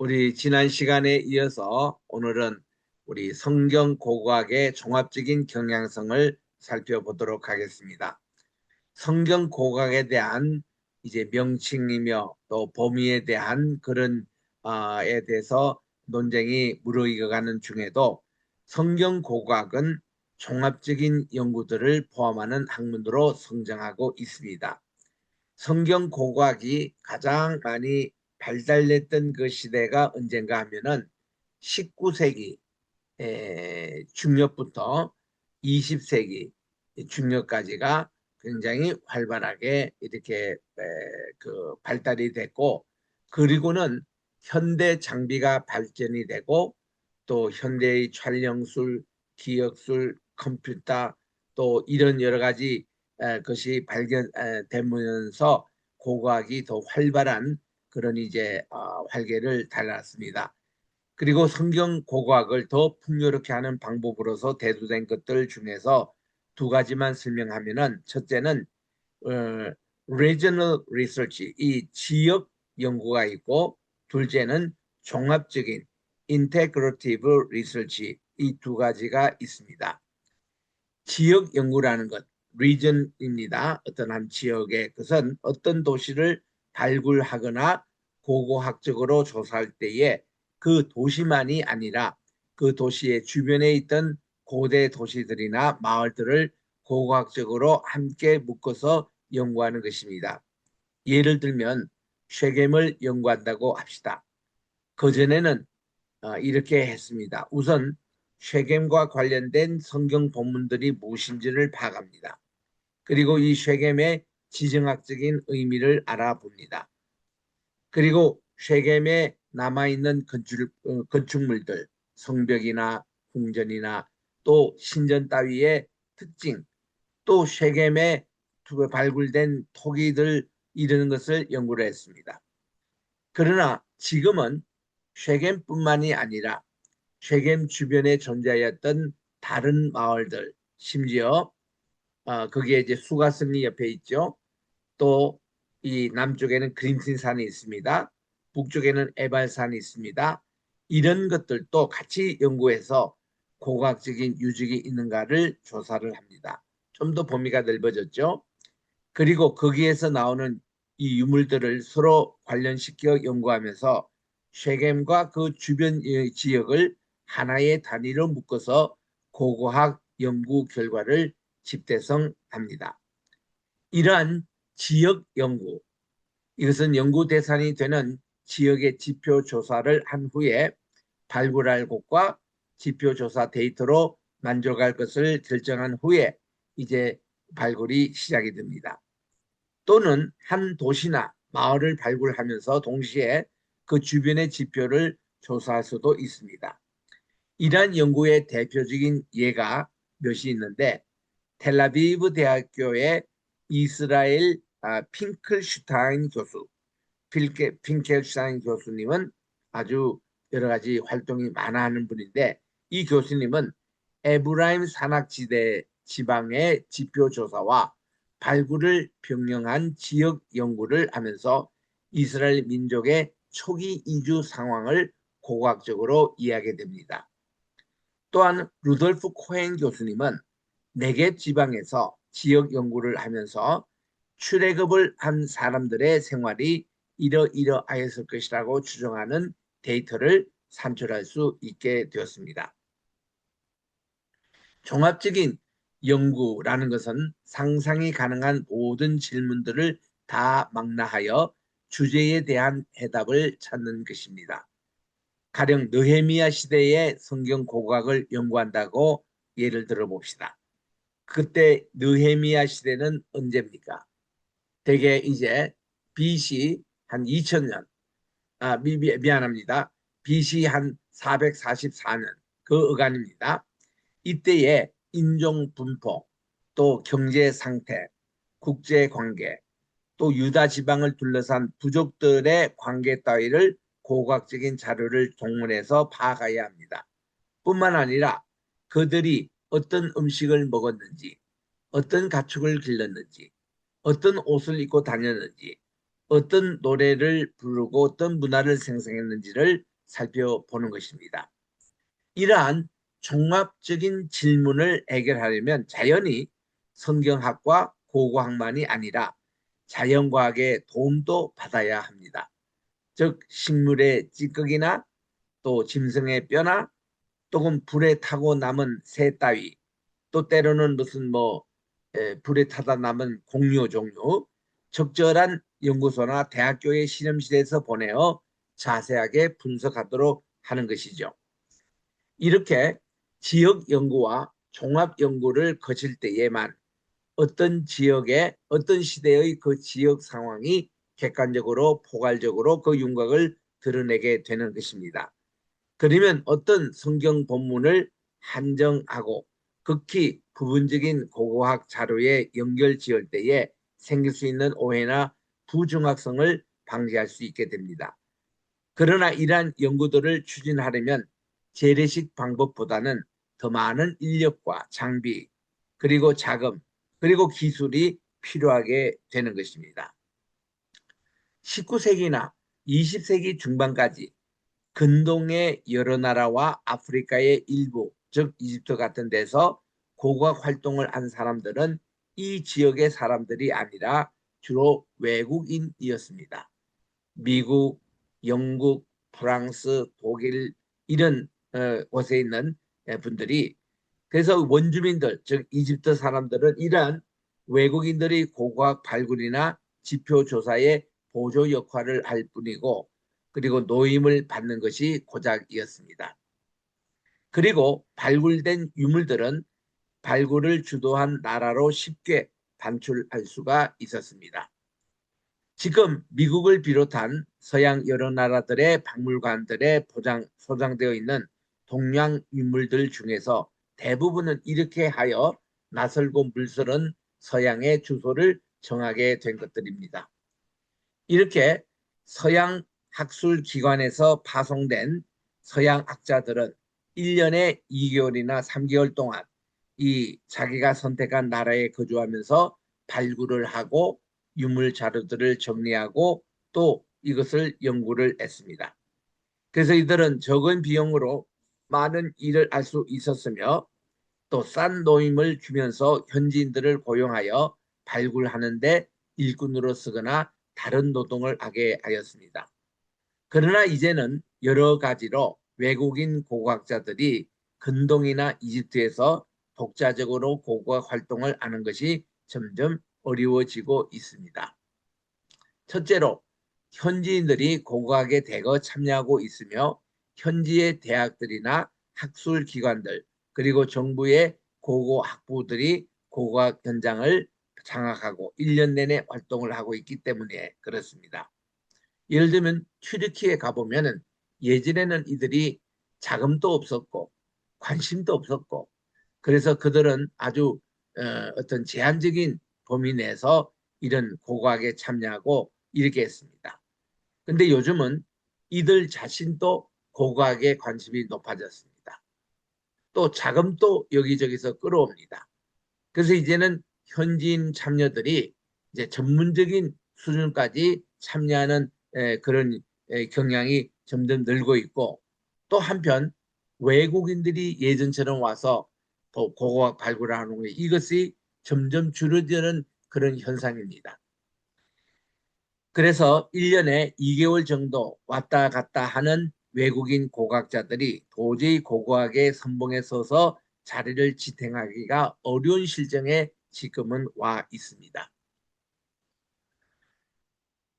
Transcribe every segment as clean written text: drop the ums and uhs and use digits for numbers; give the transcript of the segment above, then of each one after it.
우리 지난 시간에 이어서 오늘은 우리 성경 고고학의 종합적인 경향성을 살펴보도록 하겠습니다. 성경 고고학에 대한 이제 명칭이며 또 범위에 대한 그런 에 대해서 논쟁이 무르익어가는 중에도 성경 고고학은 종합적인 연구들을 포함하는 학문으로 성장하고 있습니다. 성경 고고학이 가장 많이 발달됐던 그 시대가 언젠가 하면은 19세기 중엽부터 20세기 중엽까지가 굉장히 활발하게 이렇게 그 발달이 됐고, 그리고는 현대 장비가 발전이 되고 또 현대의 촬영술, 기억술, 컴퓨터 또 이런 여러 가지 것이 발견되면서 고고학이 더 활발한 그런 이제 활개를 달았습니다. 그리고 성경 고고학을 더 풍요롭게 하는 방법으로서 대두된 것들 중에서 두 가지만 설명하면은, 첫째는 어, regional research, 이 지역 연구가 있고, 둘째는 종합적인 integrative research, 이 두 가지가 있습니다. 지역 연구라는 것, region입니다. 어떤 한 지역의 것은 어떤 도시를 발굴하거나 고고학적으로 조사할 때에 그 도시만이 아니라 그 도시의 주변에 있던 고대 도시들이나 마을들을 고고학적으로 함께 묶어서 연구하는 것입니다. 예를 들면 쉐겜을 연구한다고 합시다. 그전에는 이렇게 했습니다. 우선 쉐겜과 관련된 성경 본문들이 무엇인지를 파악합니다. 그리고 이 쉐겜의 지정학적인 의미를 알아봅니다. 그리고 쉐겜에 남아있는 건축물들, 성벽이나 궁전이나 또 신전 따위의 특징, 또 쉐겜에 발굴된 토기들, 이런 것을 연구를 했습니다. 그러나 지금은 쉐겜뿐만이 아니라 쉐겜 주변에 존재하였던 다른 마을들, 심지어 거기에 이제 수가성리 옆에 있죠. 또 이 남쪽에는 그림신산이 있습니다. 북쪽에는 에발산이 있습니다. 이런 것들도 같이 연구해서 고고학적인 유적이 있는가를 조사를 합니다. 좀 더 범위가 넓어졌죠. 그리고 거기에서 나오는 이 유물들을 서로 관련시켜 연구하면서 쉐겜과 그 주변 지역을 하나의 단위로 묶어서 고고학 연구 결과를 집대성합니다. 이러한 지역 연구, 이것은 연구 대상이 되는 지역의 지표 조사를 한 후에 발굴할 곳과 지표 조사 데이터로 만족할 것을 결정한 후에 이제 발굴이 시작이 됩니다. 또는 한 도시나 마을을 발굴하면서 동시에 그 주변의 지표를 조사할 수도 있습니다. 이러한 연구의 대표적인 예가 몇이 있는데, 텔아비브 대학교의 이스라엘 핑클슈타인 교수, 핑켈슈타인 교수님은 아주 여러 가지 활동이 많아 하는 분인데, 이 교수님은 에브라임 산악지대 지방의 지표 조사와 발굴을 병행한 지역 연구를 하면서 이스라엘 민족의 초기 이주 상황을 고고학적으로 이해하게 됩니다. 또한 루돌프 코헨 교수님은 네겝 지방에서 지역 연구를 하면서 출애굽을 한 사람들의 생활이 이러이러하였을 것이라고 추정하는 데이터를 산출할 수 있게 되었습니다. 종합적인 연구라는 것은 상상이 가능한 모든 질문들을 다 망라하여 주제에 대한 해답을 찾는 것입니다. 가령 느헤미야 시대의 성경 고고학을 연구한다고 예를 들어 봅시다. 그때 느헤미야 시대는 언제입니까? 대개 이제 BC 한 2000년, 미안합니다. BC 한 444년, 그 어간입니다. 이때의 인종 분포, 또 경제 상태, 국제 관계, 또 유다 지방을 둘러싼 부족들의 관계 따위를 고고학적인 자료를 동원해서 파악해야 합니다. 뿐만 아니라 그들이 어떤 음식을 먹었는지, 어떤 가축을 길렀는지, 어떤 옷을 입고 다녔는지, 어떤 노래를 부르고 어떤 문화를 생성했는지를 살펴보는 것입니다. 이러한 종합적인 질문을 해결하려면 자연히 성경학과 고고학만이 아니라 자연과학의 도움도 받아야 합니다. 즉 식물의 찌꺼기나 또 짐승의 뼈나 또는 불에 타고 남은 새 따위 또 때로는 무슨 불에 타다 남은 공료 종류 적절한 연구소나 대학교의 실험실에서 보내어 자세하게 분석하도록 하는 것이죠. 이렇게 지역 연구와 종합 연구를 거칠 때에만 어떤 지역의 어떤 시대의 그 지역 상황이 객관적으로 포괄적으로 그 윤곽을 드러내게 되는 것입니다. 그러면 어떤 성경 본문을 한정하고 극히 부분적인 고고학 자료에 연결 지을 때에 생길 수 있는 오해나 부정확성을 방지할 수 있게 됩니다. 그러나 이러한 연구들을 추진하려면 재래식 방법보다는 더 많은 인력과 장비 그리고 자금 그리고 기술이 필요하게 되는 것입니다. 19세기나 20세기 중반까지 근동의 여러 나라와 아프리카의 일부, 즉 이집트 같은 데서 고고학 활동을 한 사람들은 이 지역의 사람들이 아니라 주로 외국인이었습니다. 미국, 영국, 프랑스, 독일 이런 곳에 있는 분들이 그래서 원주민들, 즉 이집트 사람들은 이러한 외국인들이 고고학 발굴이나 지표 조사에 보조 역할을 할 뿐이고 그리고 노임을 받는 것이 고작이었습니다. 그리고 발굴된 유물들은 발굴을 주도한 나라로 쉽게 반출할 수가 있었습니다. 지금 미국을 비롯한 서양 여러 나라들의 박물관들에 소장되어 있는 동양 유물들 중에서 대부분은 이렇게 하여 낯설고 물설은 서양의 주소를 정하게 된 것들입니다. 이렇게 서양 학술기관에서 파송된 서양 학자들은 1년에 2개월이나 3개월 동안 이 자기가 선택한 나라에 거주하면서 발굴을 하고 유물 자료들을 정리하고 또 이것을 연구를 했습니다. 그래서 이들은 적은 비용으로 많은 일을 할 수 있었으며 또 싼 노임을 주면서 현지인들을 고용하여 발굴하는 데 일꾼으로 쓰거나 다른 노동을 하게 하였습니다. 그러나 이제는 여러 가지로 외국인 고고학자들이 근동이나 이집트에서 독자적으로 고고학 활동을 하는 것이 점점 어려워지고 있습니다. 첫째로 현지인들이 고고학에 대거 참여하고 있으며 현지의 대학들이나 학술기관들 그리고 정부의 고고학부들이 고고학 현장을 장악하고 1년 내내 활동을 하고 있기 때문에 그렇습니다. 예를 들면 튀르키에 가보면 예전에는 이들이 자금도 없었고 관심도 없었고 그래서 그들은 아주 어떤 제한적인 범위 내에서 이런 고고학에 참여하고 이렇게 했습니다. 근데 요즘은 이들 자신도 고고학에 관심이 높아졌습니다. 또 자금도 여기저기서 끌어옵니다. 그래서 이제는 현지인 참여들이 이제 전문적인 수준까지 참여하는 그런 경향이 점점 늘고 있고 또 한편 외국인들이 예전처럼 와서 고고학 발굴하는 거 이것이 점점 줄어드는 그런 현상입니다. 그래서 1년에 2개월 정도 왔다 갔다 하는 외국인 고고학자들이 도저히 고고학의 선봉에 서서 자리를 지탱하기가 어려운 실정에 지금은 와 있습니다.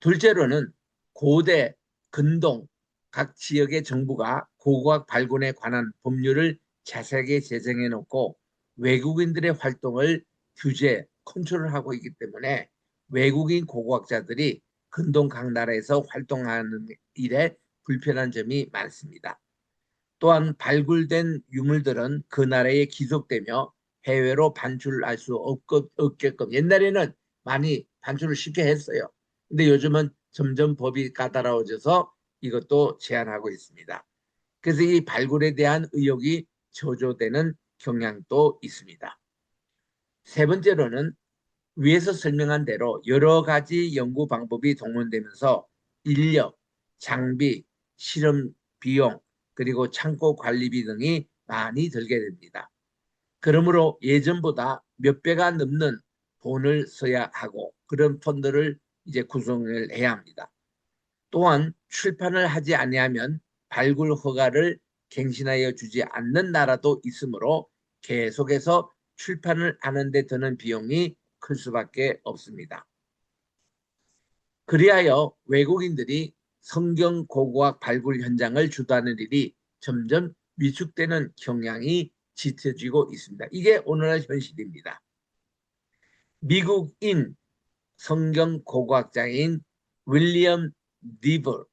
둘째로는 고대, 근동 각 지역의 정부가 고고학 발굴에 관한 법률을 자세하게 제정해 놓고 외국인들의 활동을 규제, 컨트롤하고 있기 때문에 외국인 고고학자들이 근동 각 나라에서 활동하는 일에 불편한 점이 많습니다. 또한 발굴된 유물들은 그 나라에 기속되며 해외로 반출할 수 없게끔 옛날에는 많이 반출을 쉽게 했어요. 근데 요즘은 점점 법이 까다로워져서 이것도 제한하고 있습니다. 그래서 이 발굴에 대한 의혹이 저조되는 경향도 있습니다. 세 번째로는 위에서 설명한 대로 여러 가지 연구 방법이 동원되면서 인력, 장비, 실험 비용, 그리고 창고 관리비 등이 많이 들게 됩니다. 그러므로 예전보다 몇 배가 넘는 돈을 써야 하고 그런 펀드를 이제 구성을 해야 합니다. 또한 출판을 하지 아니하면 발굴 허가를 갱신하여 주지 않는 나라도 있으므로 계속해서 출판을 하는 데 드는 비용이 클 수밖에 없습니다. 그리하여 외국인들이 성경 고고학 발굴 현장을 주도하는 일이 점점 위축되는 경향이 짙어지고 있습니다. 이게 오늘날 현실입니다. 미국인 성경 고고학자인 윌리엄 니벌,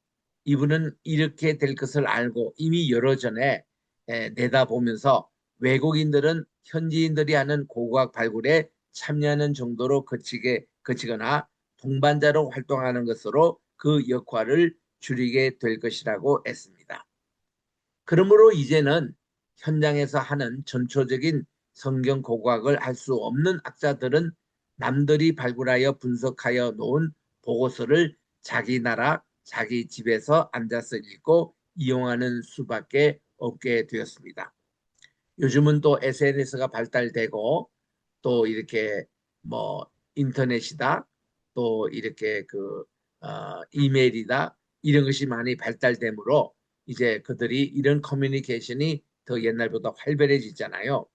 이분은 이렇게 될 것을 알고 이미 여러 전에 내다보면서 외국인들은 현지인들이 하는 고고학 발굴에 참여하는 정도로 거치거나 동반자로 활동하는 것으로 그 역할을 줄이게 될 것이라고 했습니다. 그러므로 이제는 현장에서 하는 전초적인 성경 고고학을 할 수 없는 학자들은 남들이 발굴하여 분석하여 놓은 보고서를 자기 나라, 자기 집에서 앉아서 읽고 이용하는 수밖에 없게 되었습니다. 요즘은 또 SNS가 발달되고 또 이렇게 뭐 인터넷이다, 또 이렇게 이메일이다, 이런 것이 많이 발달되므로 이제 그들이 이런 커뮤니케이션이 더 옛날보다 활발해지잖아요.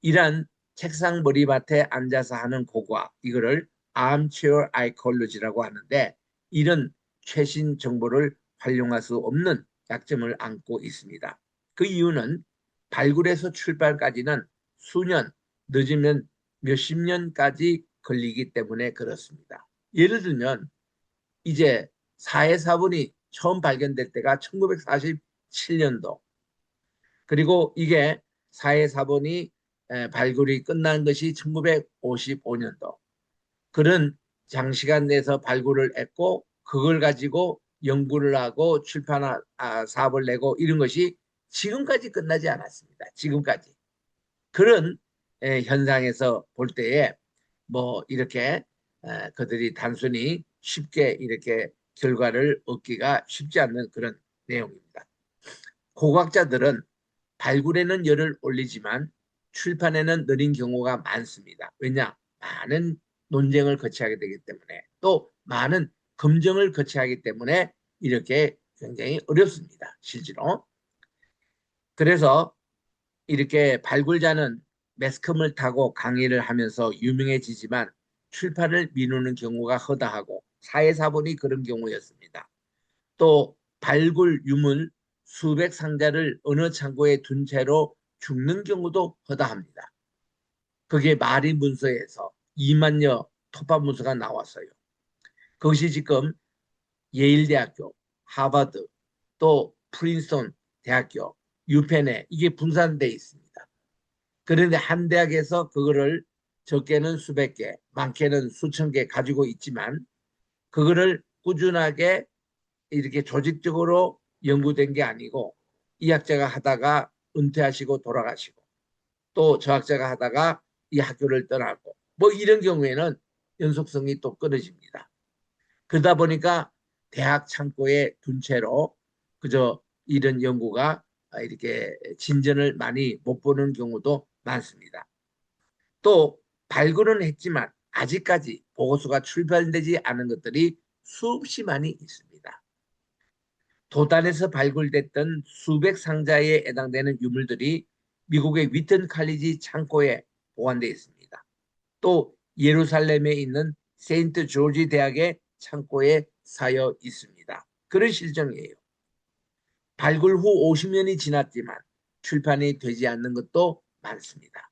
이런 책상 머리맡에 앉아서 하는 고고학, 이거를 armchair archaeology라고 하는데, 이런 최신 정보를 활용할 수 없는 약점을 안고 있습니다. 그 이유는 발굴에서 출발까지는 수년, 늦으면 몇십 년까지 걸리기 때문에 그렇습니다. 예를 들면 이제 사해사본이 처음 발견될 때가 1947년도, 그리고 이게 사해사본이 발굴이 끝난 것이 1955년도. 그런 장시간 내에서 발굴을 했고 그걸 가지고 연구를 하고 출판 사업을 내고 이런 것이 지금까지 끝나지 않았습니다. 지금까지. 그런 현상에서 볼 때에 뭐 이렇게 그들이 단순히 쉽게 이렇게 결과를 얻기가 쉽지 않는 그런 내용입니다. 고고학자들은 발굴에는 열을 올리지만 출판에는 느린 경우가 많습니다. 왜냐? 많은 논쟁을 거치하게 되기 때문에, 또 많은 검증을 거치하기 때문에 이렇게 굉장히 어렵습니다. 실제로. 그래서 이렇게 발굴자는 매스컴을 타고 강의를 하면서 유명해지지만 출판을 미루는 경우가 허다하고 사회사본이 그런 경우였습니다. 또 발굴 유물 수백 상자를 어느 창고에 둔 채로 죽는 경우도 허다합니다. 그게 마리 문서에서 2만여 토파 문서가 나왔어요. 그것이 지금 예일대학교, 하버드, 또 프린스턴 대학교, 유펜에 이게 분산돼 있습니다. 그런데 한 대학에서 그거를 적게는 수백 개, 많게는 수천 개 가지고 있지만 그거를 꾸준하게 이렇게 조직적으로 연구된 게 아니고 이 학자가 하다가 은퇴하시고 돌아가시고 또 저 학자가 하다가 이 학교를 떠나고 뭐 이런 경우에는 연속성이 또 끊어집니다. 그러다 보니까 대학 창고에 둔 채로 그저 이런 연구가 이렇게 진전을 많이 못 보는 경우도 많습니다. 또 발굴은 했지만 아직까지 보고서가 출판되지 않은 것들이 수없이 많이 있습니다. 도단에서 발굴됐던 수백 상자에 해당되는 유물들이 미국의 위튼 칼리지 창고에 보관되어 있습니다. 또 예루살렘에 있는 세인트 조지 대학의 창고에 쌓여 있습니다. 그런 실정이에요. 발굴 후 50년이 지났지만 출판이 되지 않는 것도 많습니다.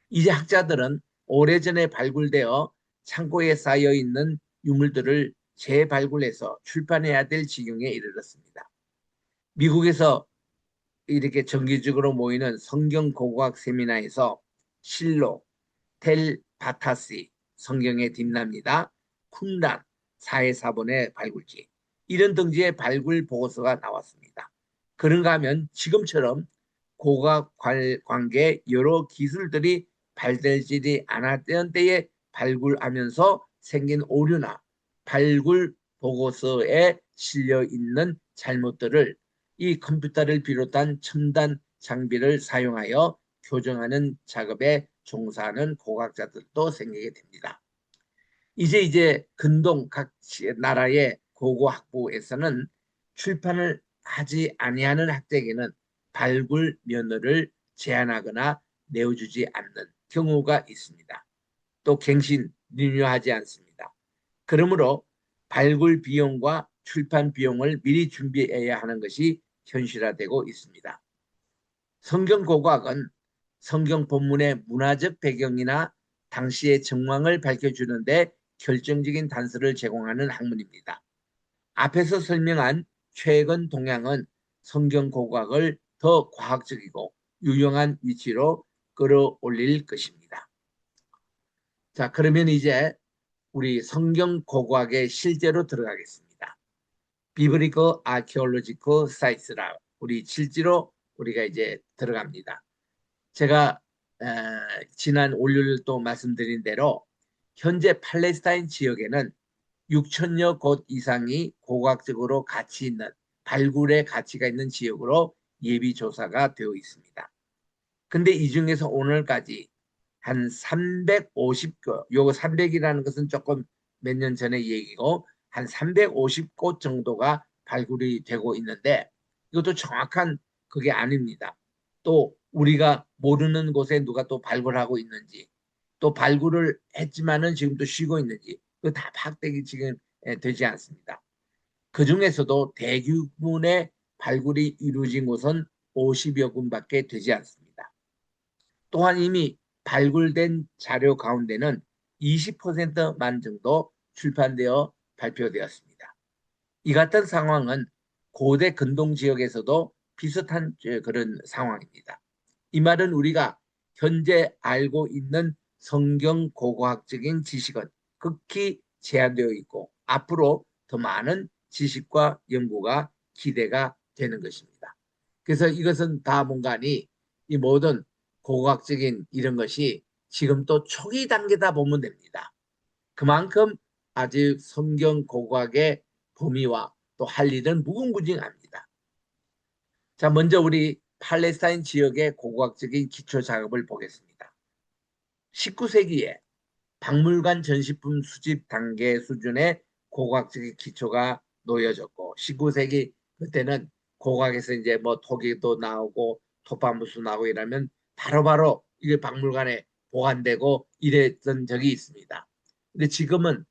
이제 학자들은 오래전에 발굴되어 창고에 쌓여 있는 유물들을 재발굴해서 출판해야 될 지경에 이르렀습니다. 미국에서 이렇게 정기적으로 모이는 성경 고고학 세미나에서 실록, 텔 바타시, 성경의 뒷납니다, 쿰란, 사해사본의 발굴지, 이런 등지의 발굴 보고서가 나왔습니다. 그런가 하면 지금처럼 고고학 관계 여러 기술들이 발달되지 않았던 때에 발굴하면서 생긴 오류나 발굴 보고서에 실려 있는 잘못들을 이 컴퓨터를 비롯한 첨단 장비를 사용하여 교정하는 작업에 종사하는 고고학자들도 생기게 됩니다. 이제 근동 각 나라의 고고학부에서는 출판을 하지 아니하는 학자에게는 발굴 면허를 제한하거나 내어주지 않는 경우가 있습니다. 또 갱신, 리뉴하지 않습니다. 그러므로 발굴 비용과 출판 비용을 미리 준비해야 하는 것이 현실화되고 있습니다. 성경 고고학은 성경 본문의 문화적 배경이나 당시의 정황을 밝혀주는데 결정적인 단서를 제공하는 학문입니다. 앞에서 설명한 최근 동향은 성경 고고학을 더 과학적이고 유용한 위치로 끌어올릴 것입니다. 자, 그러면 이제 우리 성경 고고학에 실제로 들어가겠습니다. Biblical Archaeological Sites라 우리 실제로 우리가 이제 들어갑니다. 제가 지난 월요일도 말씀드린 대로 현재 팔레스타인 지역에는 6천여 곳 이상이 고고학적으로 가치 있는 발굴의 가치가 있는 지역으로 예비 조사가 되어 있습니다. 근데 이 중에서 오늘까지 한 350곳, 요거 300이라는 것은 조금 몇 년 전의 얘기고 한 350곳 정도가 발굴이 되고 있는데 이것도 정확한 그게 아닙니다. 또 우리가 모르는 곳에 누가 또 발굴하고 있는지 또 발굴을 했지만은 지금 또 쉬고 있는지 그거 다 파악되기 지금 되지 않습니다. 그 중에서도 대규모의 발굴이 이루어진 곳은 50여 군밖에 되지 않습니다. 또한 이미 발굴된 자료 가운데는 20%만 정도 출판되어 발표되었습니다. 이 같은 상황은 고대 근동 지역에서도 비슷한 그런 상황입니다. 이 말은 우리가 현재 알고 있는 성경 고고학적인 지식은 극히 제한되어 있고 앞으로 더 많은 지식과 연구가 기대가 되는 것입니다. 그래서 이것은 다 뭔가니 이 모든 고고학적인 이런 것이 지금 또 초기 단계다 보면 됩니다. 그만큼 아직 성경 고고학의 범위와 또 할 일은 무궁무진합니다. 자, 먼저 우리 팔레스타인 지역의 고고학적인 기초 작업을 보겠습니다. 19세기에 박물관 전시품 수집 단계 수준의 고고학적인 기초가 놓여졌고 19세기 그때는 고고학에서 이제 뭐 토기도 나오고 토파무수 나오고 이러면 바로바로 이게 박물관에 보관되고 이랬던 적이 있습니다. 근데 지금은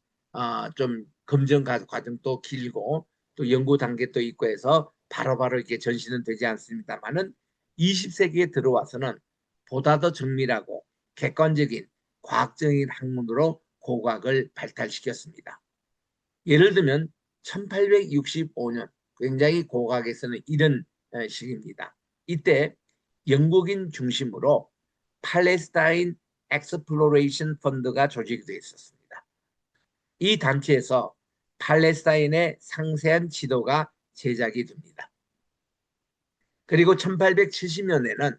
좀 검증 과정도 길고 또 연구 단계도 있고 해서 바로바로 이렇게 전시는 되지 않습니다만은 20세기에 들어와서는 보다 더 정밀하고 객관적인 과학적인 학문으로 고고학을 발달시켰습니다. 예를 들면 1865년 굉장히 고고학에서는 이런 시기입니다. 이때 영국인 중심으로 팔레스타인 엑스플로레이션 펀드가 조직되어 있었습니다. 이 단체에서 팔레스타인의 상세한 지도가 제작이 됩니다. 그리고 1870년에는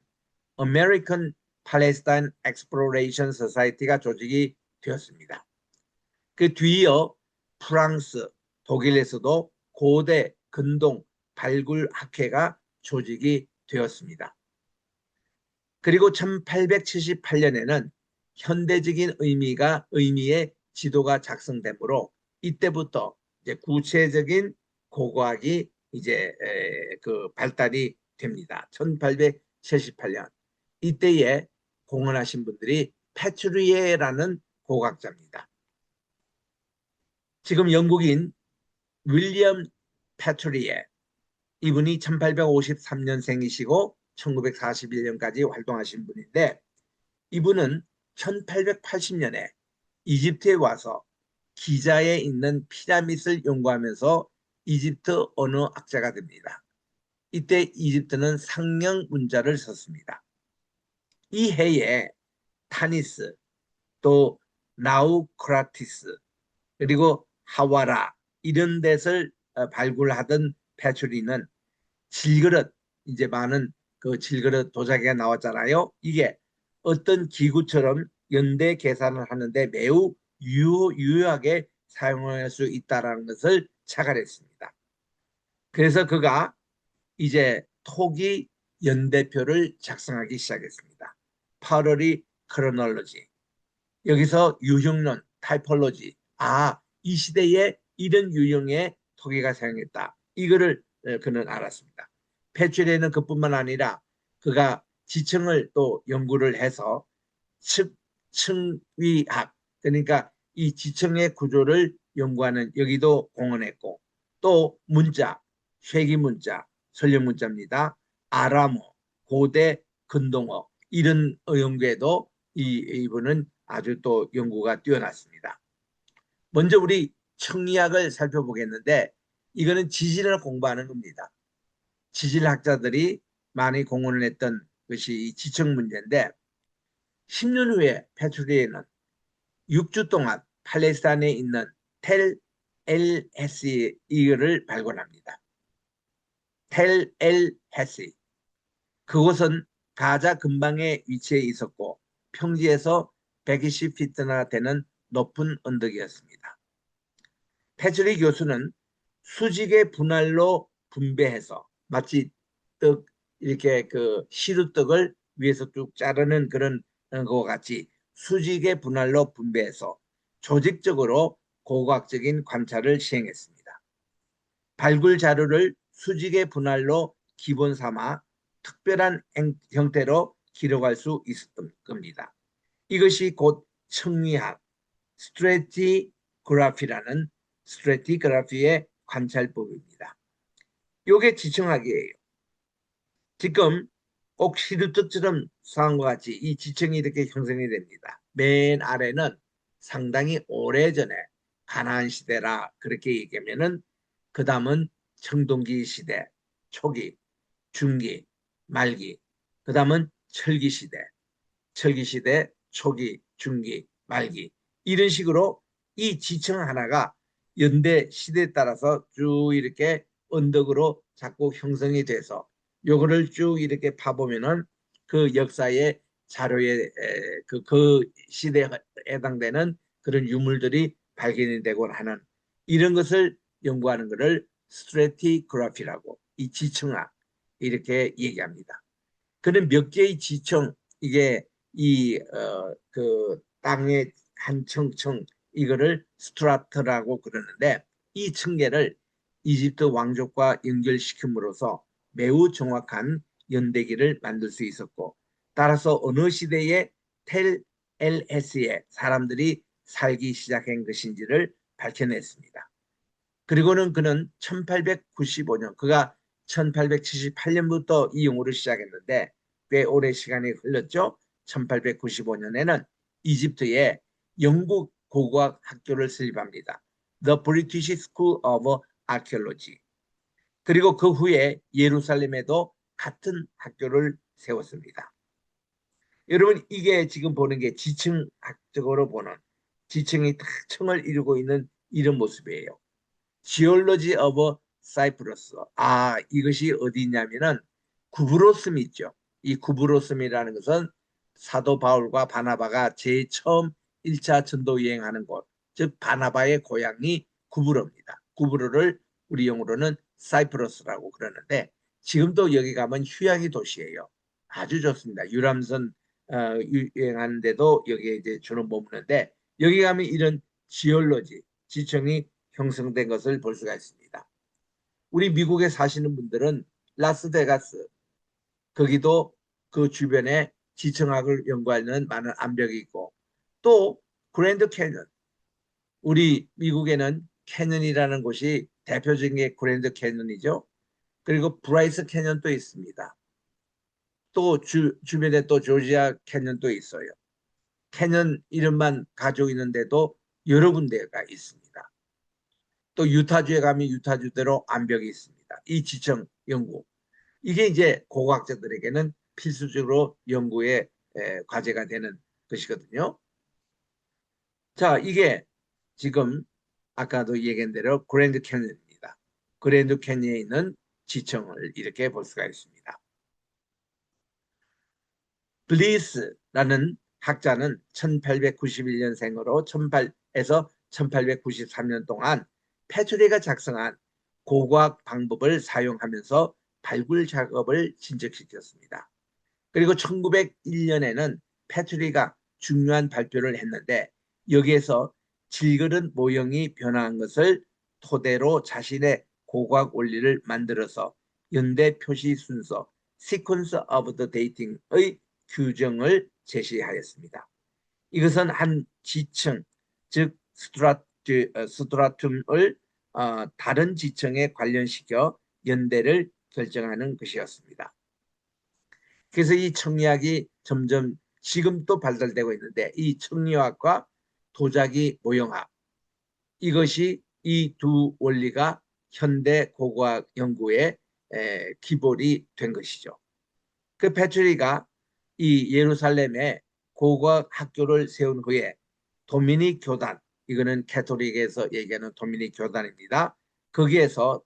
American Palestine Exploration Society가 조직이 되었습니다. 그 뒤이어 프랑스, 독일에서도 고대 근동 발굴 학회가 조직이 되었습니다. 그리고 1878년에는 현대적인 의미의 지도가 작성되므로 이때부터 이제 구체적인 고고학이 이제 그 발달이 됩니다. 1878년 이때에 공헌하신 분들이 패트리에라는 고고학자입니다. 지금 영국인 윌리엄 패트리에 이분이 1853년생이시고 1941년까지 활동하신 분인데 이분은 1880년에 이집트에 와서 기자에 있는 피라밋을 연구하면서 이집트 언어학자가 됩니다. 이때 이집트는 상형 문자를 썼습니다. 이 해에 타니스, 또 나우크라티스, 그리고 하와라 이런 데를 발굴하던 패츄리는 질그릇 이제 많은 그 질그릇 도자기가 나왔잖아요. 이게 어떤 기구처럼 연대 계산을 하는데 매우 유효하게 사용할 수 있다는 것을 착안했습니다. 그래서 그가 이제 토기 연대표를 작성하기 시작했습니다. 파럴리 크로놀로지. 여기서 유형론, 타이폴로지. 이 시대에 이런 유형의 토기가 사용했다. 이거를 그는 알았습니다. 패츄리는 그뿐만 아니라 그가 지층을 또 연구를 해서 층위학, 그러니까 이 지층의 구조를 연구하는 여기도 공헌했고, 또 문자, 쇠기문자, 설령문자입니다. 아람어, 고대 근동어 이런 연구에도 이분은 아주 또 연구가 뛰어났습니다. 먼저 우리 청리학을 살펴보겠는데, 이거는 지질을 공부하는 겁니다. 지질학자들이 많이 공헌을 했던 것이 이 지층 문제인데, 10년 후에 페트리에는 6주 동안 팔레스타인에 있는 텔 엘 헤시 이거를 발견합니다. 텔 엘 헤시. 그곳은 가자 근방에 위치해 있었고 평지에서 120피트나 되는 높은 언덕이었습니다. 페트리 교수는 수직의 분할로 분배해서 마치 떡 이렇게 그 시루떡을 위에서 쭉 자르는 그런 것과 같이 수직의 분할로 분배해서 조직적으로 고고학적인 관찰을 시행했습니다. 발굴 자료를 수직의 분할로 기본 삼아 특별한 형태로 기록할 수 있었던 겁니다. 이것이 곧 청리학, 스트래티그래피라는 스트래티그래피의 관찰법입니다. 이게 지층학이에요. 지금 꼭 시루떡처럼 상황과 같이 이 지층이 이렇게 형성이 됩니다. 맨 아래는 상당히 오래전에 가나안 시대라 그렇게 얘기하면은 그 다음은 청동기 시대 초기, 중기, 말기, 그 다음은 철기 시대, 초기, 중기, 말기 이런 식으로 이 지층 하나가 연대 시대에 따라서 쭉 이렇게 언덕으로 자꾸 형성이 돼서 요거를 쭉 이렇게 파보면은 그 역사의 자료에 그 시대에 해당되는 그런 유물들이 발견이 되곤 하는 이런 것을 연구하는 것을 스트래티그래피라고 이 지층학 이렇게 얘기합니다. 그는 몇 개의 지층 이게 그 땅의 한 층층 이거를 스트라트라고 그러는데 이 층계를 이집트 왕족과 연결시킴으로써 매우 정확한 연대기를 만들 수 있었고 따라서 어느 시대에 텔 엘에스에 사람들이 살기 시작한 것인지를 밝혀냈습니다. 그리고는 그는 1895년 그가 1878년부터 이 연구를 시작했는데 꽤 오래 시간이 흘렀죠. 1895년에는 이집트에 영국 고고학 학교를 설립합니다. The British School of Archaeology. 그리고 그 후에 예루살렘에도 같은 학교를 세웠습니다. 여러분 이게 지금 보는 게 지층학적으로 보는 지층이 다 층을 이루고 있는 이런 모습이에요. Geology of Cyprus. 이것이 어디 있냐면은 구브로스미 있죠. 이 구브로스미라는 것은 사도 바울과 바나바가 제일 처음 1차 전도 여행하는 곳, 즉 바나바의 고향이 구브로입니다. 구브로를 우리 영어로는 사이프러스라고 그러는데 지금도 여기 가면 휴양지 도시예요. 아주 좋습니다. 유람선 유행하는데도 여기에 이제 주로 머무는데 여기 가면 이런 지올로지, 지층이 형성된 것을 볼 수가 있습니다. 우리 미국에 사시는 분들은 라스베가스 거기도 그 주변에 지층학을 연구하는 많은 암벽이 있고 또 그랜드 캐년 우리 미국에는 캐년이라는 곳이 대표적인 게 그랜드 캐년이죠. 그리고 브라이스 캐년도 있습니다. 또 주변에 또 조지아 캐년도 있어요. 캐년 이름만 가지고 있는데도 여러 군데가 있습니다. 또 유타주에 가면 유타주대로 암벽이 있습니다. 이 지층 연구. 이게 이제 고고학자들에게는 필수적으로 연구의 과제가 되는 것이거든요. 자, 이게 지금 아까도 얘기한 대로 그랜드 캐니언입니다. 그랜드 캐니언에 있는 지층을 이렇게 볼 수가 있습니다. 블리스라는 학자는 1891년생으로 1800에서 1893년 동안 패트리가 작성한 고고학 방법을 사용하면서 발굴 작업을 진척시켰습니다. 그리고 1901년에는 패트리가 중요한 발표를 했는데 여기에서 질그릇 모형이 변화한 것을 토대로 자신의 고고학 원리를 만들어서 연대 표시 순서 Sequence of the Dating의 규정을 제시하였습니다. 이것은 한 지층, 즉 스트라툼을 다른 지층에 관련시켜 연대를 결정하는 것이었습니다. 그래서 이 청리학이 점점 지금 또 발달되고 있는데 이 청리학과 도자기 모형학 이것이 이 두 원리가 현대 고고학 연구의 기본이 된 것이죠. 그 패트리가 이 예루살렘에 고고학 학교를 세운 후에 도미닉 교단, 이거는 캐톨릭에서 얘기하는 도미닉 교단입니다. 거기에서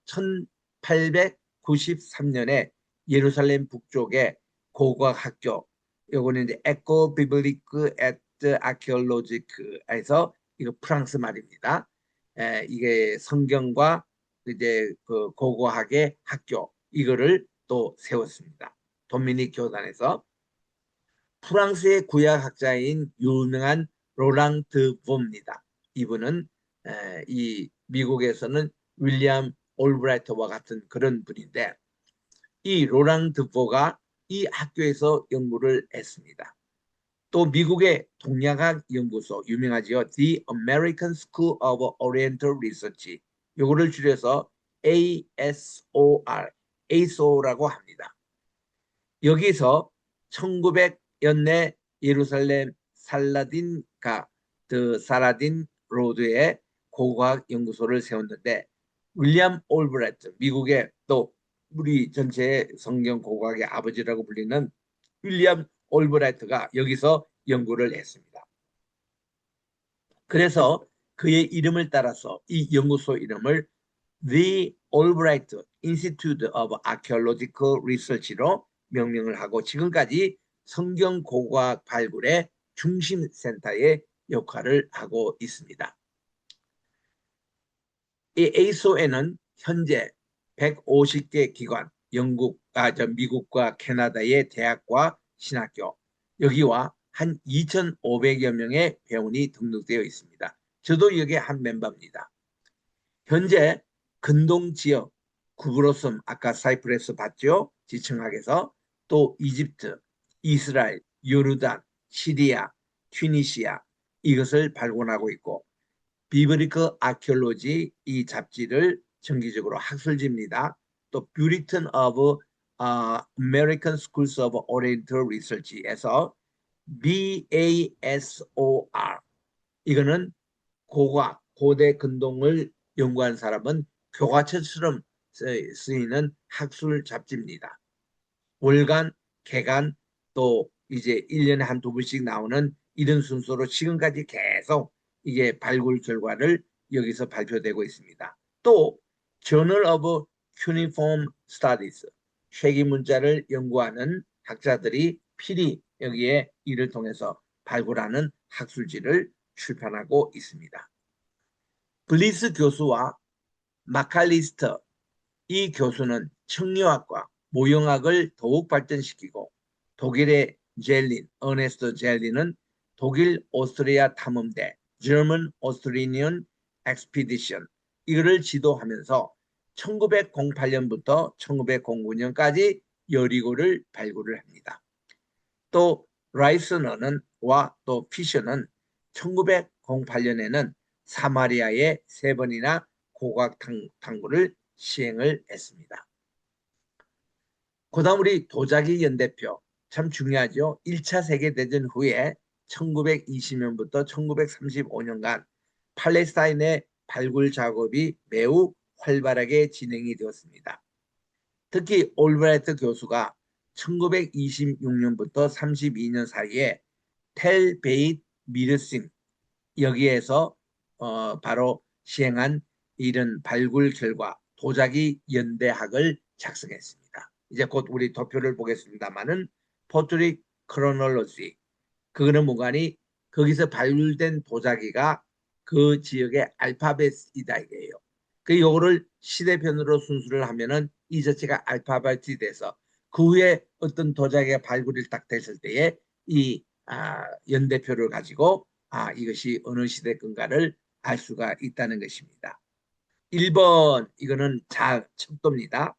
1893년에 예루살렘 북쪽에 고고학 학교, 요거는 이제 에코 비블리크 에트 아키올로지크에서 이거 프랑스 말입니다. 이게 성경과 이제 그 고고학의 학교 이거를 또 세웠습니다. 도미닉 교단에서 프랑스의 구약학자인 유명한 로랑 드보입니다. 이분은 이 미국에서는 윌리엄 올브라이트와 같은 그런 분인데 이 로랑 드보가 이 학교에서 연구를 했습니다. 또 미국의 동양학 연구소 유명하지요. The American School of Oriental Research 요거를 줄여서 ASOR라고 합니다. 여기서 1900년대 예루살렘 사라딘 로드에 고고학 연구소를 세웠는데 윌리엄 올브레트 미국의 또 우리 전체의 성경 고고학의 아버지라고 불리는 윌리엄 올브라이트가 여기서 연구를 했습니다. 그래서 그의 이름을 따라서 이 연구소 이름을 The Albright Institute of Archaeological Research로 명명을 하고 지금까지 성경 고고학 발굴의 중심 센터의 역할을 하고 있습니다. 이 ASO에는 현재 150개 기관, 미국과 캐나다의 대학과 신학교, 여기와 한 2,500여 명의 회원이 등록되어 있습니다. 저도 여기에 한 멤버입니다. 현재 근동 지역, 구브로스, 아까 사이프러스 봤죠? 지청학에서 또 이집트, 이스라엘, 요르단, 시리아, 튀니시아 이것을 발굴하고 있고 비브리크 아키올로지 이 잡지를 정기적으로 학술지입니다. 또 뷰리튼 오브 American Schools of Oriental Research에서 BASOR 이거는 고고학, 고대 근동을 연구한 사람은 교과서처럼 쓰이는 학술 잡지입니다. 월간, 개간 또 이제 1년에 한두 번씩 나오는 이런 순서로 지금까지 계속 이게 발굴 결과를 여기서 발표되고 있습니다. 또 Journal of Cuneiform Studies, 쉐기 문자를 연구하는 학자들이 필히 여기에 이를 통해서 발굴하는 학술지를 출판하고 있습니다. 블리스 교수와 마칼리스터 이 교수는 청리학과 모형학을 더욱 발전시키고 독일의 어네스트 젤린은 독일 오스트리아 탐험대 German Australian Expedition 이거를 지도하면서 1908년부터 1909년까지 여리고를 발굴을 합니다. 또 라이스너는 또 피셔는 1908년에는 사마리아에 3번이나 고고학 탐구를 시행을 했습니다. 그 다음 우리 도자기 연대표 참 중요하죠. 1차 세계대전 후에 1920년부터 1935년간 팔레스타인의 발굴 작업이 매우 활발하게 진행이 되었습니다. 특히 올브라이트 교수가 1926년부터 32년 사이에 텔 베이트 미르신 여기에서 바로 시행한 이런 발굴 결과 도자기 연대학을 작성했습니다. 이제 곧 우리 도표를 보겠습니다만은 포트릭 크로놀로지 그거는 뭐가니 거기서 발굴된 도자기가 그 지역의 알파벳이다 이게요. 그 요거를 시대편으로 순수를 하면은 이 자체가 알파벳이 돼서 그 후에 어떤 도자기가 발굴이 딱 됐을 때에 이 연대표를 가지고 이것이 어느 시대 건가를 알 수가 있다는 것입니다. 1번 이거는 척도입니다.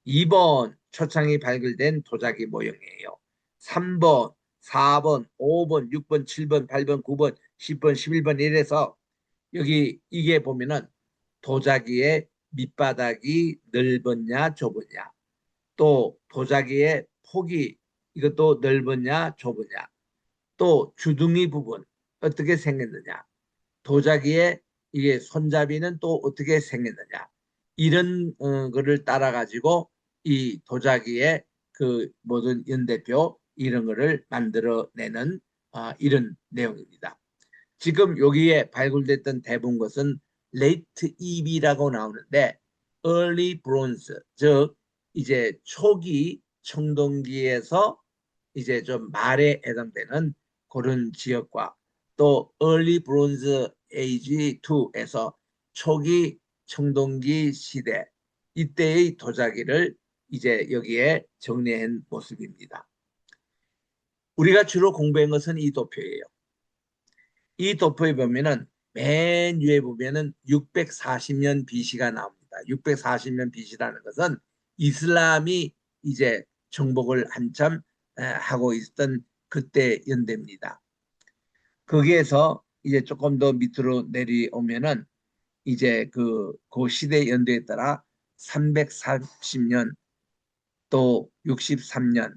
2번 초창이 발굴된 도자기 모형이에요. 3번, 4번, 5번, 6번, 7번, 8번, 9번, 10번, 11번 이래서 여기 이게 보면은 도자기의 밑바닥이 넓었냐 좁았냐, 또 도자기의 폭이 이것도 넓었냐 좁았냐, 또 주둥이 부분 어떻게 생겼느냐, 도자기의 이게 손잡이는 또 어떻게 생겼느냐, 이런 거를 따라 가지고 이 도자기의 그 모든 연대표 이런 거를 만들어내는 이런 내용입니다. 지금 여기에 발굴됐던 대부분 것은 레이트 EB라고 나오는데 early bronze, 즉 이제 초기 청동기에서 이제 좀 말에 해당되는 그런 지역과 또 early bronze age 2에서 초기 청동기 시대 이때의 도자기를 이제 여기에 정리한 모습입니다. 우리가 주로 공부한 것은 이 도표예요. 이 도표에 보면은 맨 위에 보면은 640년 BC가 나옵니다. 640년 BC라는 것은 이슬람이 이제 정복을 한참 하고 있었던 그때 연대입니다. 거기에서 이제 조금 더 밑으로 내려오면은 이제 그 시대 연대에 따라 330년 또 63년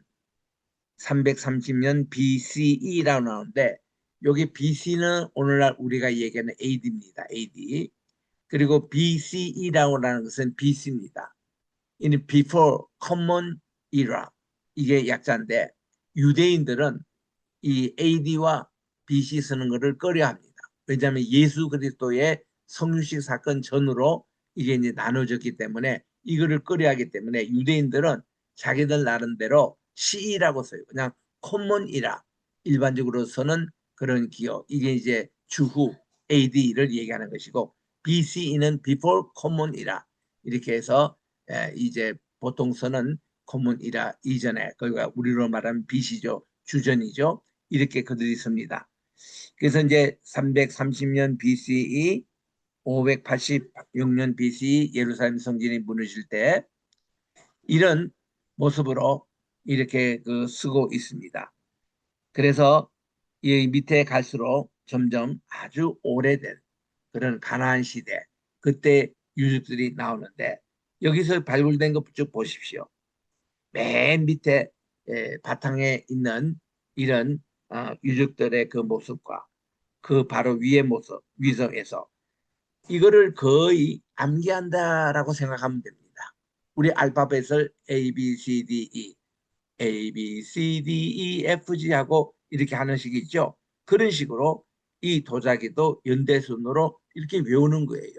330년 BCE라고 나오는데 여기 BC는 오늘날 우리가 얘기하는 AD입니다. AD. 그리고 BCE라고 하는 것은 BC입니다. 이는 Before Common Era. 이게 약자인데 유대인들은 이 AD와 BC 쓰는 것을 꺼려합니다. 왜냐하면 예수 그리스도의 성육식 사건 전후로 이게 이제 나눠졌기 때문에 이거를 꺼려하기 때문에 유대인들은 자기들 나름대로 CE라고 써요. 그냥 common-이라 일반적으로 쓰는 그런 기호. 이게 이제 주후 AD를 얘기하는 것이고 BCE는 before common-이라 이렇게 해서 이제 보통 쓰는 common-이라 이전에 그러니까 우리로 말하면 BC죠. 주전이죠. 이렇게 그들이 씁니다. 그래서 이제 330년 BCE, 586년 BCE 예루살렘 성전이 무너질 때 이런 모습으로 이렇게 쓰고 있습니다. 그래서 이 밑에 갈수록 점점 아주 오래된 그런 가나안 시대 그때 유적들이 나오는데 여기서 발굴된 것 쭉 보십시오. 맨 밑에 바탕에 있는 이런 유적들의 그 모습과 그 바로 위의 모습 위성에서 이거를 거의 암기한다라고 생각하면 됩니다. 우리 알파벳을 A, B, C, D, E, A, B, C, D, E, F, G 하고 이렇게 하는 식이 있죠. 그런 식으로 이 도자기도 연대순으로 이렇게 외우는 거예요.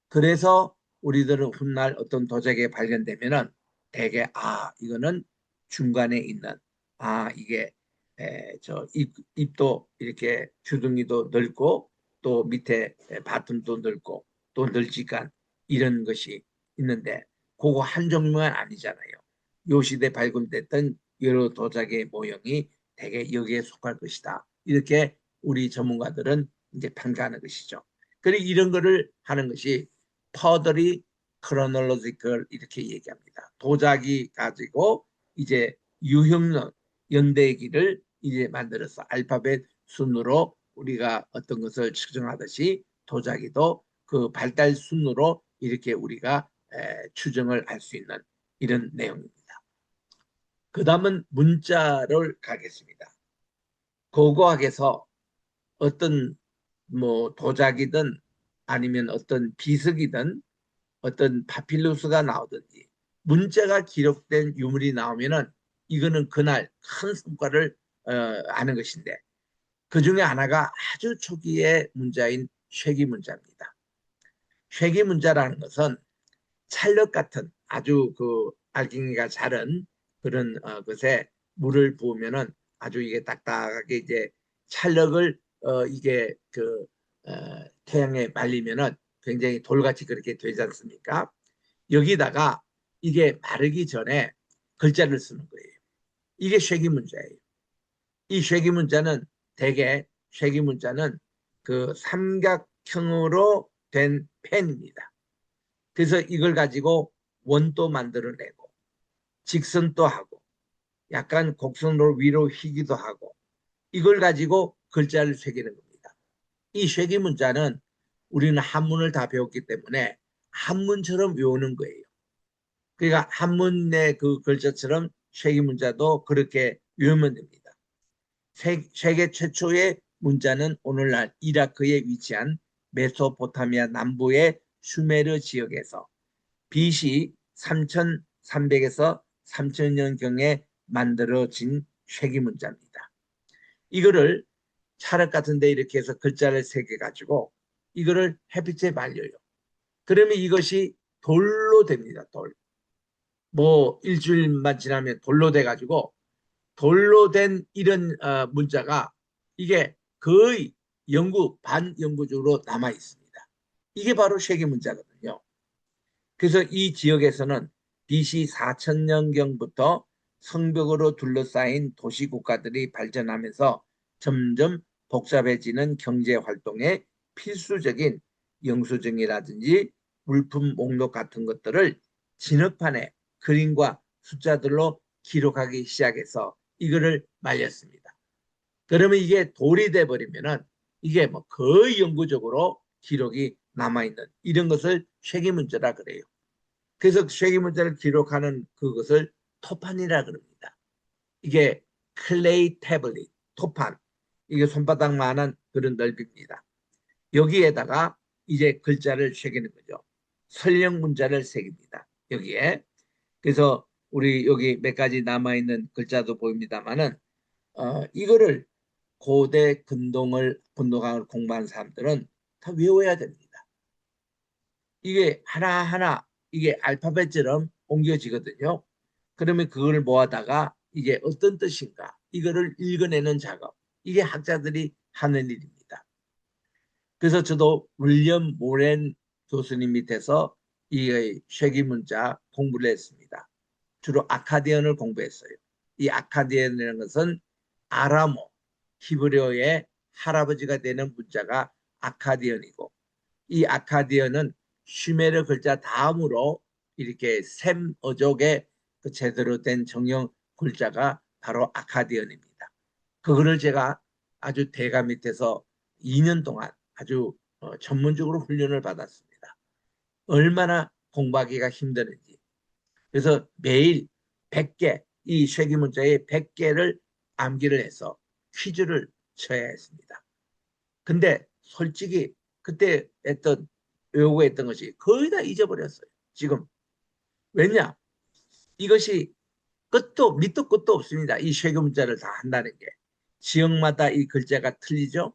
그래서 우리들은 훗날 어떤 도자기가 발견되면은 대개 이거는 중간에 있는 이게 저 입도 이렇게 주둥이도 넓고 또 밑에 바텀도 넓고 또 널찍한 이런 것이 있는데 그거 한 종류만 아니잖아요. 요 시대 발굴됐던 여러 도자기의 모형이 대개 여기에 속할 것이다. 이렇게 우리 전문가들은 이제 평가하는 것이죠. 그리고 이런 거를 하는 것이 퍼더리 크로놀로지컬 이렇게 얘기합니다. 도자기 가지고 이제 유형론 연대기를 이제 만들어서 알파벳 순으로 우리가 어떤 것을 추정하듯이 도자기도 그 발달 순으로 이렇게 우리가 추정을 할 수 있는 이런 내용입니다. 그 다음은 문자를 가겠습니다. 고고학에서 어떤 뭐 도자기든 아니면 어떤 비석이든 어떤 파필루스가 나오든지 문자가 기록된 유물이 나오면은 이거는 그날 큰 성과를 아는 것인데 그 중에 하나가 아주 초기의 문자인 쇠기 문자입니다. 쇠기 문자라는 것은 찰흙 같은 아주 그 알갱이가 자른 그런 것에 물을 부으면은 아주 이게 딱딱하게 이제 찰흙을 이게 태양에 말리면은 굉장히 돌같이 그렇게 되지 않습니까? 여기다가 이게 마르기 전에 글자를 쓰는 거예요. 이게 쉐기문자예요. 이 쉐기문자는 대개 쉐기문자는 그 삼각형으로 된 펜입니다. 그래서 이걸 가지고 원도 만들어내고 직선도 하고 약간 곡선으로 위로 휘기도 하고 이걸 가지고 글자를 새기는 겁니다. 이 쉐기문자는 우리는 한문을 다 배웠기 때문에 한문처럼 외우는 거예요. 그러니까 한문의 그 글자처럼 쉐기문자도 그렇게 외우면 됩니다. 세계 최초의 문자는 오늘날 이라크에 위치한 메소포타미아 남부의 슈메르 지역에서 BC 3300에서 3000년경에 만들어진 쉐기문자입니다. 이거를 찰흙 같은 데 이렇게 해서 글자를 새겨가지고 이거를 햇빛에 말려요. 그러면 이것이 돌로 됩니다. 돌. 뭐 일주일만 지나면 돌로 돼가지고 돌로 된 이런 문자가 이게 거의 반영구적으로 남아 있습니다. 이게 바로 쉐기 문자거든요. 그래서 이 지역에서는 BC 4000년경부터 성벽으로 둘러싸인 도시 국가들이 발전하면서 점점 복잡해지는 경제 활동에 필수적인 영수증이라든지 물품 목록 같은 것들을 진흙판에 그림과 숫자들로 기록하기 시작해서 이거를 말렸습니다. 그러면 이게 돌이 돼버리면은 이게 뭐 거의 영구적으로 기록이 남아있는 이런 것을 쉐기문자라 그래요. 그래서 쉐기문자를 기록하는 그것을 토판이라 그럽니다. 이게 클레이 태블릿, 토판. 이게 손바닥만한 그런 넓이입니다. 여기에다가 이제 글자를 새기는 거죠. 설령 문자를 새깁니다. 여기에. 그래서 우리 여기 몇 가지 남아있는 글자도 보입니다만은 이거를 고대 근동학을 공부한 사람들은 다 외워야 됩니다. 이게 하나하나 이게 알파벳처럼 옮겨지거든요. 그러면 그걸 모아다가 이게 어떤 뜻인가 이거를 읽어내는 작업. 이게 학자들이 하는 일입니다. 그래서 저도 윌리엄 모렌 교수님 밑에서 이 쉐기문자 공부를 했습니다. 주로 아카디언을 공부했어요. 이 아카디언이라는 것은 아람어, 히브리어의 할아버지가 되는 문자가 아카디언이고 이 아카디언은 슈메르 글자 다음으로 이렇게 셈 어족의 그 제대로 된 정형 글자가 바로 아카디언입니다. 그거를 제가 아주 대가 밑에서 2년 동안 아주 전문적으로 훈련을 받았습니다. 얼마나 공부하기가 힘드는지. 그래서 매일 100개, 이 쉐기문자의 100개를 암기를 해서 퀴즈를 쳐야 했습니다. 근데 솔직히 그때 외우고 했던 것이 거의 다 잊어버렸어요. 지금. 왜냐? 이것이 밑도 끝도 없습니다. 이 쉐기문자를 다 한다는 게. 지역마다 이 글자가 틀리죠?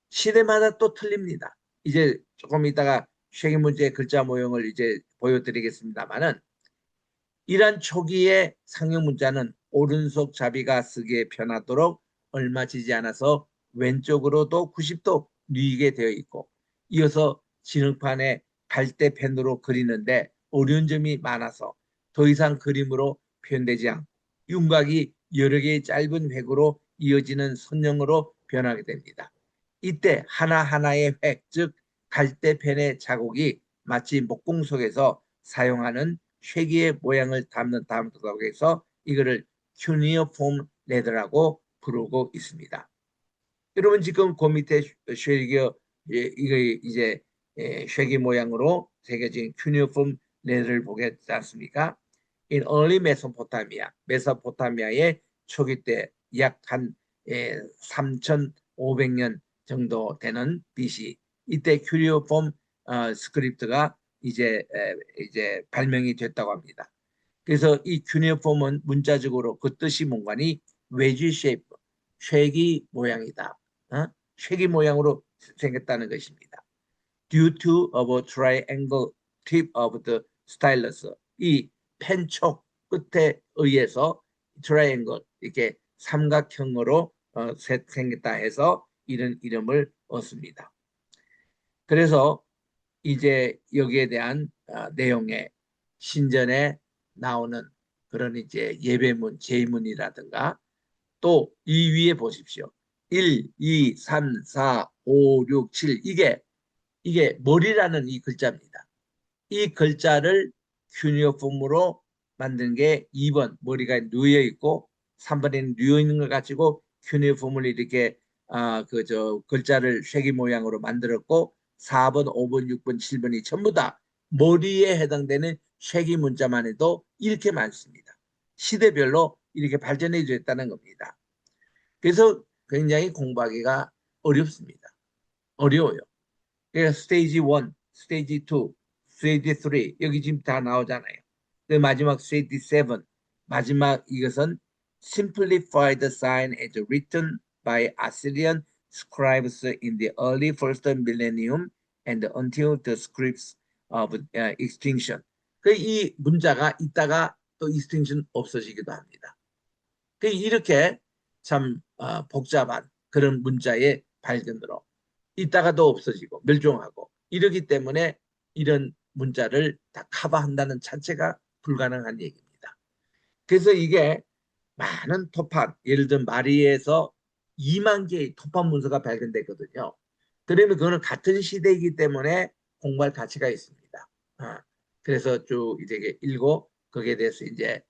시대마다 또 틀립니다. 이제 조금 이따가 쉐기문자의 글자 모형을 이제 보여드리겠습니다만은 이러한 초기의 상형 문자는 오른손 잡이가 쓰기에 편하도록 얼마 지지 않아서 왼쪽으로도 90도 뉘게 되어 있고 이어서 진흙판에 갈대펜으로 그리는데 어려운 점이 많아서 더 이상 그림으로 표현되지 않고 윤곽이 여러 개의 짧은 획으로 이어지는 선형으로 변하게 됩니다. 이때 하나하나의 획, 즉 갈대펜의 자국이 마치 목공 속에서 사용하는 쉐기의 모양을 담는 다음부터 해서 이거를 큐니어폼 레더라고 부르고 있습니다. 여러분 지금 그 밑에 쉐기어 이거 이제 쉐기 모양으로 새겨진 큐니어폼 레더를 보겠지 않습니까? In early Mesopotamia, 메소포타미아의 초기 때 약 한 3,500년 정도 되는 BC 이때 큐니어폼 스크립트가 이제 발명이 됐다고 합니다. 그래서 이 큐니폼은 문자적으로 그 뜻이 뭔가니 웨지 쉐이프, 쉐기 모양이다. 쉐기 모양으로 생겼다는 것입니다. Due to a triangle tip of the stylus, 이 펜촉 끝에 의해서 트라이앵글 이렇게 삼각형으로 생겼다 해서 이런 이름을 얻습니다. 그래서 이제 여기에 대한 내용의 신전에 나오는 그런 이제 예배문, 제문이라든가 또 이 위에 보십시오. 1, 2, 3, 4, 5, 6, 7 이게 머리라는 이 글자입니다. 이 글자를 큐니오폼으로 만든 게 2번 머리가 누워 있고 3번에는 누워 있는 걸 가지고 큐니오폼을 이렇게 그저 글자를 쉐기 모양으로 만들었고 4번, 5번, 6번, 7번이 전부 다 머리에 해당되는 쉐기 문자만 해도 이렇게 많습니다. 시대별로 이렇게 발전해 있다는 겁니다. 그래서 굉장히 공부하기가 어렵습니다. 어려워요. 그래서 스테이지 1, 스테이지 2, 스테이지 3 여기 지금 다 나오잖아요. 그 마지막 스테이지 7 마지막 이것은 simplified sign as written by Assyrian scribes in the early first millennium and until the scripts of extinction. 그 이 문자가 있다가 또 extinction 없어지기도 합니다. 그 이렇게 참 복잡한 그런 문자의 발견으로 있다가도 없어지고 멸종하고 이러기 때문에 이런 문자를 다 커버한다는 자체가 불가능한 얘기입니다. 그래서 이게 많은 토판, 예를 들어 마리에서 2만 개의 토판 문서가 발견됐거든요. 그러면 그거는 같은 시대이기 때문에 공부할 가치가 있습니다. 그래서 쭉 이제 읽고 거기에 대해서 이제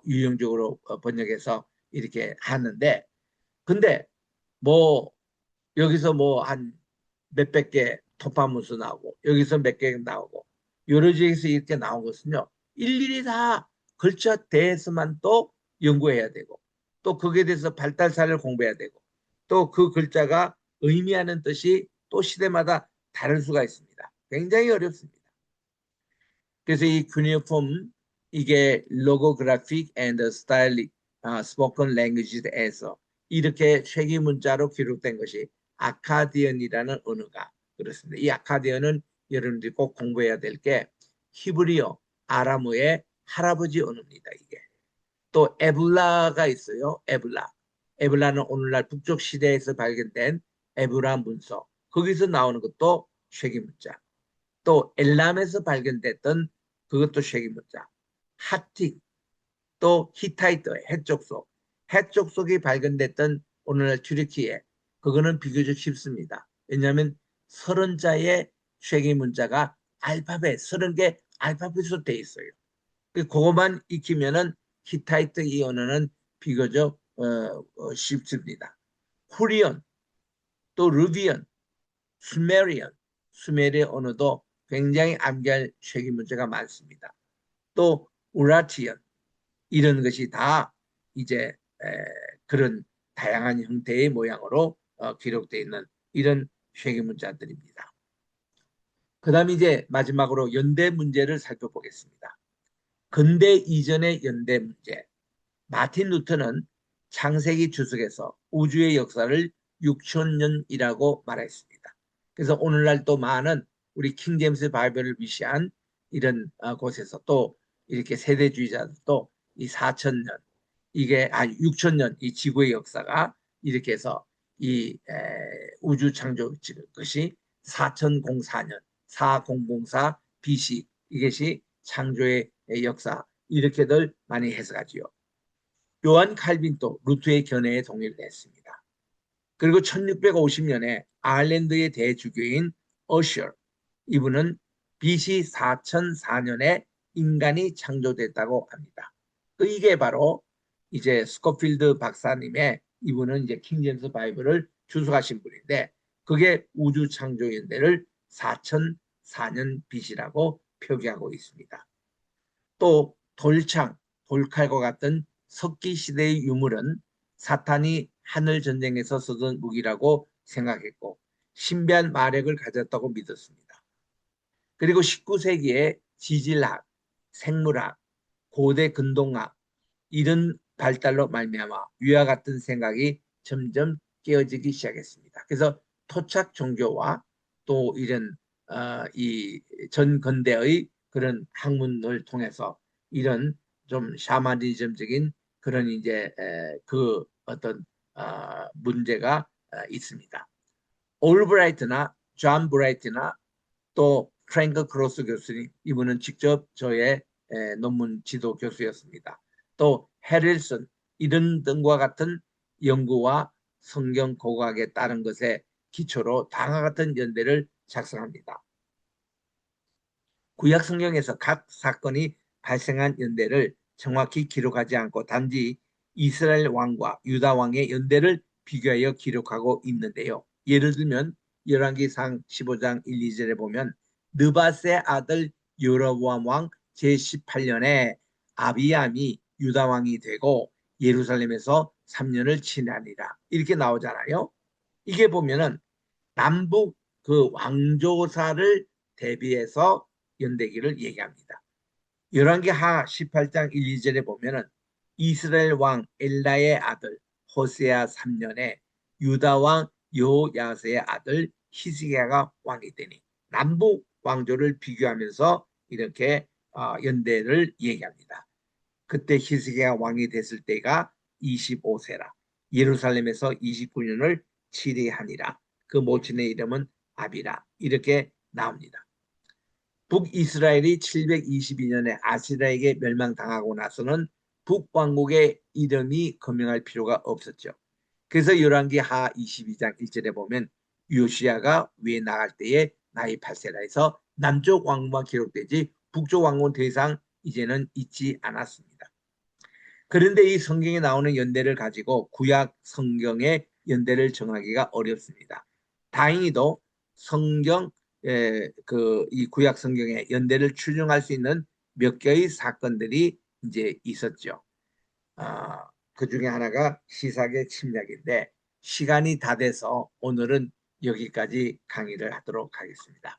유형적으로 번역해서 이렇게 하는데 근데 뭐 여기서 뭐 한 몇백 개 토파문서 나오고 여기서 몇 개 나오고 여러 지에서 이렇게 나온 것은요 일일이 다 글자 대해서만 또 연구해야 되고 또 거기에 대해서 발달사를 공부해야 되고 또 그 글자가 의미하는 뜻이 또 시대마다 다를 수가 있습니다. 굉장히 어렵습니다. 그래서 이 큐니폼 이게 로고그래픽 앤드 스타일릭 스포컨 랭귀지에서 이렇게 쉐기 문자로 기록된 것이 아카디언이라는 언어가 그렇습니다. 이 아카디언은 여러분들이 꼭 공부해야 될 게 히브리어, 아람어의 할아버지 언어입니다. 이게 또 에블라가 있어요. 에블라. 에블라는 오늘날 북쪽 시대에서 발견된 에브라 문서. 거기서 나오는 것도 쉐기 문자. 또 엘람에서 발견됐던 그것도 쉐기 문자. 하틱, 또 히타이트, 해족속. 해족속이 발견됐던 오늘날 튀르키예. 그거는 비교적 쉽습니다. 왜냐하면 30자의 쉐기 문자가 알파벳, 30개 알파벳으로 돼 있어요. 그것만 익히면은 히타이트 이 언어는 비교적 쉽습니다. 후리언, 또 루비언, 수메리언, 수메리아 언어도 굉장히 암기할 쉐기 문제가 많습니다. 또 우라티언 이런 것이 다 이제 그런 다양한 형태의 모양으로 기록되어 있는 이런 쉐기 문자들입니다. 그 다음 이제 마지막으로 연대 문제를 살펴보겠습니다. 근대 이전의 연대 문제. 마틴 루터는 창세기 주석에서 우주의 역사를 6,000년이라고 말했습니다. 그래서 오늘날 또 많은 우리 킹제임스 바이블을 위시한 이런 곳에서 또 이렇게 세대주의자들도 이 4,000년 이게 6,000년 이 지구의 역사가 이렇게 해서 이 우주 창조 것이 4004년 4004 BC 이것이 창조의 역사 이렇게들 많이 해석하지요. 요한 칼빈도 루트의 견해에 동의를 했습니다. 그리고 1650년에 아일랜드의 대주교인 어셔 이분은 BC 4004년에 인간이 창조됐다고 합니다. 이게 바로 이제 스코필드 박사님의 이분은 이제 킹제임스 바이블을 주석하신 분인데 그게 우주 창조 연대를 4004년 BC라고 표기하고 있습니다. 또 돌창, 돌칼과 같은 석기 시대의 유물은 사탄이 하늘 전쟁에서 쓰던 무기라고 생각했고 신비한 마력을 가졌다고 믿었습니다. 그리고 19세기에 지질학, 생물학, 고대 근동학 이런 발달로 말미암아 위와 같은 생각이 점점 깨어지기 시작했습니다. 그래서 토착 종교와 또 이런 이 전근대의 그런 학문을 통해서 이런 좀 샤머니즘적인 그런 이제 그 어떤 문제가 있습니다. 올브라이트나 존 브라이트나 또 프랭크 크로스 교수님, 이분은 직접 저의 논문 지도 교수였습니다. 또 해릴슨, 이런 등과 같은 연구와 성경 고고학에 따른 것에 기초로 다음과 같은 연대를 작성합니다. 구약 성경에서 각 사건이 발생한 연대를 정확히 기록하지 않고 단지 이스라엘 왕과 유다 왕의 연대를 비교하여 기록하고 있는데요. 예를 들면 열왕기상 15장 1, 2절에 보면 느밧의 아들 여로보암 왕 제18년에 아비암이 유다 왕이 되고 예루살렘에서 3년을 지나니라, 이렇게 나오잖아요. 이게 보면은 남북 그 왕조사를 대비해서 연대기를 얘기합니다. 열왕기하 18장 1, 2절에 보면은 이스라엘 왕 엘라의 아들 호세아 3년에 유다 왕 여호야스의 아들 히스기야가 왕이 되니, 남북 왕조를 비교하면서 이렇게 연대를 얘기합니다. 그때 히스기야 왕이 됐을 때가 25세라. 예루살렘에서 29년을 치리하니라. 그 모친의 이름은 아비라. 이렇게 나옵니다. 북이스라엘이 722년에 아시라에게 멸망당하고 나서는 북왕국의 이름이 거명할 필요가 없었죠. 그래서 열왕기하 22장 1절에 보면 요시야가 외에 나갈 때에 나이 8세라 해서 남쪽 왕국만 기록되지 북쪽 왕국은 더 이상 이제는 있지 않았습니다. 그런데 이 성경에 나오는 연대를 가지고 구약 성경의 연대를 정하기가 어렵습니다. 다행히도 성경 이 구약 성경의 연대를 추정할 수 있는 몇 개의 사건들이 이제 있었죠. 그 중에 하나가 시삭의 침략인데, 시간이 다 돼서 오늘은 여기까지 강의를 하도록 하겠습니다.